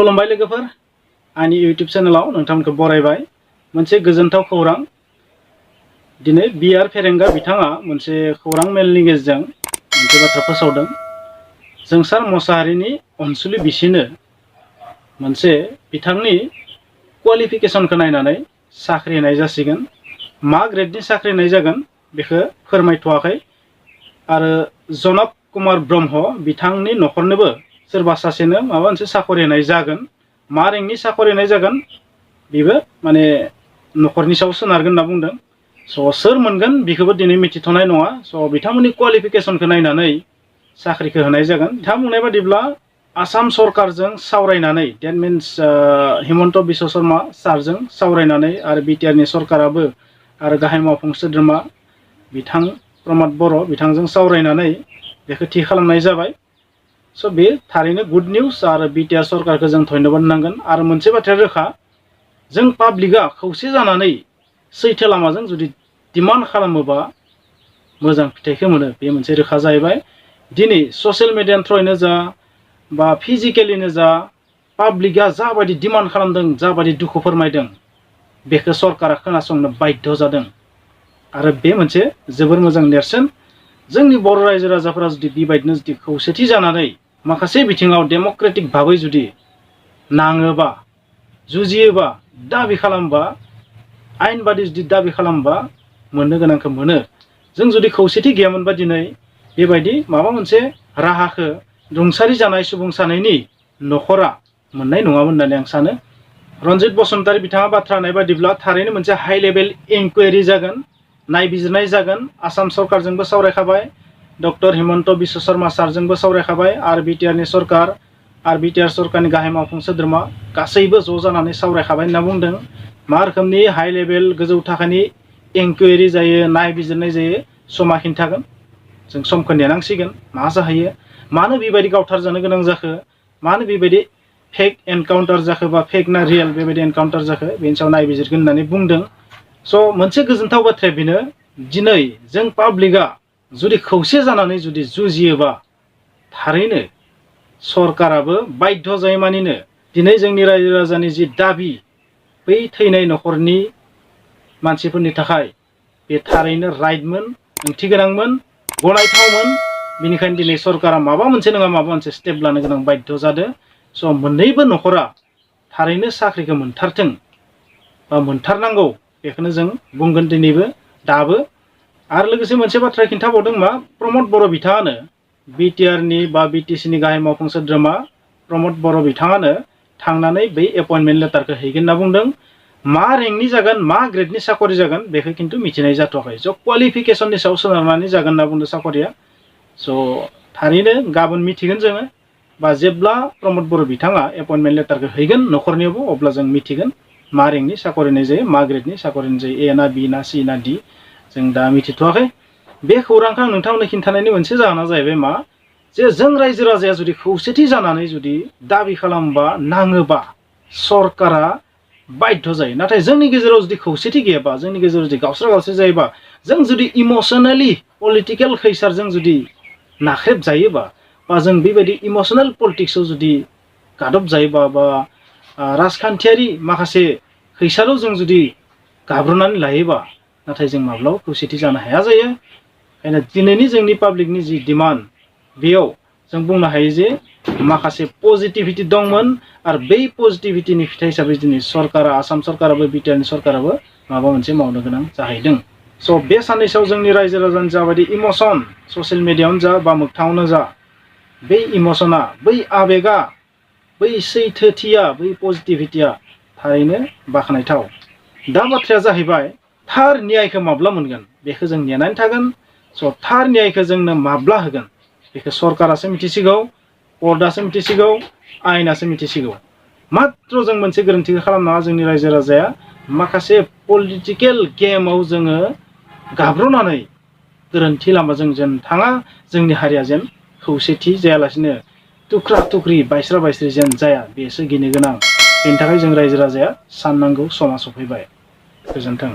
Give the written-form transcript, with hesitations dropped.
खुलुमबाय लोगोफोर आंनि इउट्यूब चेनेलाव नोंथांमोनखौ बरायबाय मोनसे गोजोनथाव खौरां दिनै बिआर फेरेंगा बिथाङा मोनसे खौरां मेलनि गेजेरजों मोनसे बाथ्रा फोसावदों जोंसार मोसाहारिनि अनसुलि बिसिनो मोनसे बिथांनि क्वालिफिकेशनखौ नायनानै साख्रि होनाय जासिगोन मा ग्रेडनि साख्रि होनाय जागोन बेखौ फोरमायथ'वाखै आरो जनक कुमार ब्रह्म बिथांनि नखरनोबो सोरबा सासेनो माबा मोनसे साखरि होनाय जागोन मा रेंकनि साखरि होनाय जागोन बेबो माने नखरनि सायाव सोनारगोन होनना बुंदों स' सोर मोनगोन बेखौबो दिनै मिथिथ'नाय नङा स' बिथांमोननि क्वालिफिकेशनखौ नायनानै साख्रिखौ होनाय जागोन बिथां बुंनाय बादिब्ला आसाम सरकारजों सावरायनानै डेट मिन्स हिमन्त बिश्व शर्मा सारजों सावरायनानै आरो बिटिआरनि सरकाराबो आरो गाहाय मावफुं सोद्रोमा बिथां प्रमद बर' बिथांजों सावरायनानै बेखौ थि खालामनाय जाबाय स' बे थारैनो गुड निउज आरो बिटिआर सरकारखौ जों धन्यबाद होनांगोन आरो मोनसे बाथ्राया रोखा जों पाब्लिकआ खौसे जानानै सैथो लामाजों जुदि डिमान्ड खालामोबा मोजां फिथाइखौ मोनो बे मोनसे रोखा जाहैबाय दिनै ससियेल मिडियानि थ्रुयैनो जा बा फिजिकेलिनो जा पाब्लिकआ जाबायदि डिमान्ड खालामदों जाबायदि दुखु फोरमायदों बेखौ सरकारा खोनासंनो बाध्य जादों आरो बे मोनसे जोबोर मोजां नेरसोन जोंनि बर' रायजो राजाफोरा जुदि बेबायदिनो जुदि खौसेथि जानानै माखासे बिथिङाव डेम'क्रेटिक भाबै जुदि नाङोबा जुजियोबा दाबि खालामबा आयेन बादि जुदि दाबि खालामबा मोननो गोनांखौ मोनो जों जुदि खौसेथि गैयामोनबा दिनै बेबायदि माबा मोनसे राहाखौ रुंसारि जानाय सुबुं सानैनि नखरा मोननाय नङामोन होननानै आं सानो रन्जित बसुमतारी बिथाङा बाथ्रा होनाय बादिब्ला थारैनो मोनसे हाइ लेभेल इनकुवेरि जागोन नायबिजिरनाय जागोन आसाम सरकारजोंबो सावरायखाबाय डक्टर हिमन्त बिश्व शर्मा सारजोंबो सावरायखाबाय आरो बिटिआरनि सरकार आरो बिटिआर सरकारनि गाहाय मावफुं सोद्रोमा गासैबो ज' जानानै सावरायखाबाय होनना बुंदों मा रोखोमनि हाइ लेभेल गोजौ थाखोनि इनकुवेरि जायो नायबिजिरनाय जायो समा खिन्थागोन जों समखौ नेनांसिगोन मा जाहैयो मानो बेबायदि गावथारजानो गोनां जाखो मानो बेबायदि फेक एनकाउन्टार जाखो बा फेक ना रियेल बेबायदि एनकाउन्टार जाखो बेनि सायाव नायबिजिरगोन होननानै बुंदों स' मोनसे गोजोनथाव बाथ्राया बेनो दिनै जों पाब्लिकआ जुदि खौसे जानानै जुदि जुजियोबा थारैनो सरकाराबो बाध्य जायो मानिनो दिनै जोंनि रायजो राजानि जि दाबि बै थैनाय नखरनि मानसिफोरनि थाखाय बे थारैनो राइटमोन ओंथि गोनांमोन गनायथावमोन बेनिखायनो दिनै सरकारा माबा मोनसे नङा माबा मोनसे स्टेप लानो गोनां बाध्य जादों स' मोननैबो नखरा थारैनो साख्रिखौ मोनथारथों बा मोनथारनांगौ बेखौनो जों बुंगोन दिनैबो दाबो आरो लोगोसे मोनसे बाथ्रा खिन्थाबावदों मा प्रमद बर' बिथाङानो बिटिआरनि बा बिटिसिनि गाहाय मावफुं सोद्रोमा प्रमद बर' बिथाङानो थांनानै बै एपइन्टमेन्ट लेटारखौ हैगोन होनना बुंदों मा रेंकनि जागोन मा ग्रेडनि साखरि जागोन बेखौ खिन्थु मिथिनाय जाथ'वाखै स' क्वालिफिकेशननि सायाव सोनारनानै जागोन होनना बुंदों साखरिया स' थारैनो गाबोन मिथिगोन जोङो बा जेब्ला प्रमद बर' बिथाङा एपइन्टमेन्ट लेटारखौ हैगोन नखरनियावबो अब्ला जों मिथिगोन मा रेंकनि साखरि होनाय जायो मा ग्रेडनि साखरि होनाय जायो ए ना बि ना सि ना डि जों दा मिथिथ'वाखै बे खौरांखौ आं नोंथांमोननो खिन्थानायनि मोनसे जाहोना जाहैबाय मा जे जों रायजो राजाया जुदि खौसेथि जानानै जुदि दाबि खालामबा नाङोबा सरकारा बाध्य जायो नाथाय जोंनि गेजेराव जुदि खौसेथि गैयाबा जोंनि गेजेराव जुदि गावस्रा गावस्रि जायोबा जों जुदि इमसनेलि पलिटिकेल खैसारजों जुदि नाख्रेब जायोबा बा जों बेबायदि इमसनेल पलिटिक्सआव जुदि गादब जायोबा बा राजखान्थियारि माखासे खैसाराव जों जुदि गाब्रनानै लायोबा नाथाय जों माब्लाबा खौसेथि जानो हाया जायो ओंखायनो दिनैनि जोंनि पाब्लिकनि जि डिमान्ड बेयाव जों बुंनो हायो जे माखासे पजिटिभिटि दंमोन आरो बै पजिटिभिटिनि फिथाइ हिसाबै दिनै सरकारा आसाम सरकाराबो बिटिआरनि सरकाराबो माबा मोनसे मावनो गोनां जाहैदों स' बे साननैसोआव जोंनि रायजो राजानि जाबायदि इमसन ससियेल मिडियायावनो जा बा मोगथाङावनो जा बै इमसना बै आबेगा बै सैथोथिया बै पजिटिभिटिया थारैनो बाख्नायथाव दा बाथ्राया जाहैबाय थार न्यायखौ माब्ला मोनगोन बेखौ जों नेनानै थागोन स' थार न्यायखौ जोंनो माब्ला होगोन बेखौ सरकारासो मिथिसिगौ कर्टआसो मिथिसिगौ आयेनासो मिथिसिगौ मात्र जों मोनसे गोरोन्थिखौ खालामनाङा जोंनि रायजो राजाया माखासे पलिटिकेल गेमाव जोङो गाब्रनानै गोरोन्थि लामाजों जेन थाङा जोंनि हारिया जेन खौसेथि जायालासिनो थुख्रा थुख्रि बायस्रा बायस्रि जेन जाया बेसो गिनो गोनां बेनि थाखाय जों रायजो राजाया साननांगौ समा सफैबाय गोजोन्थों।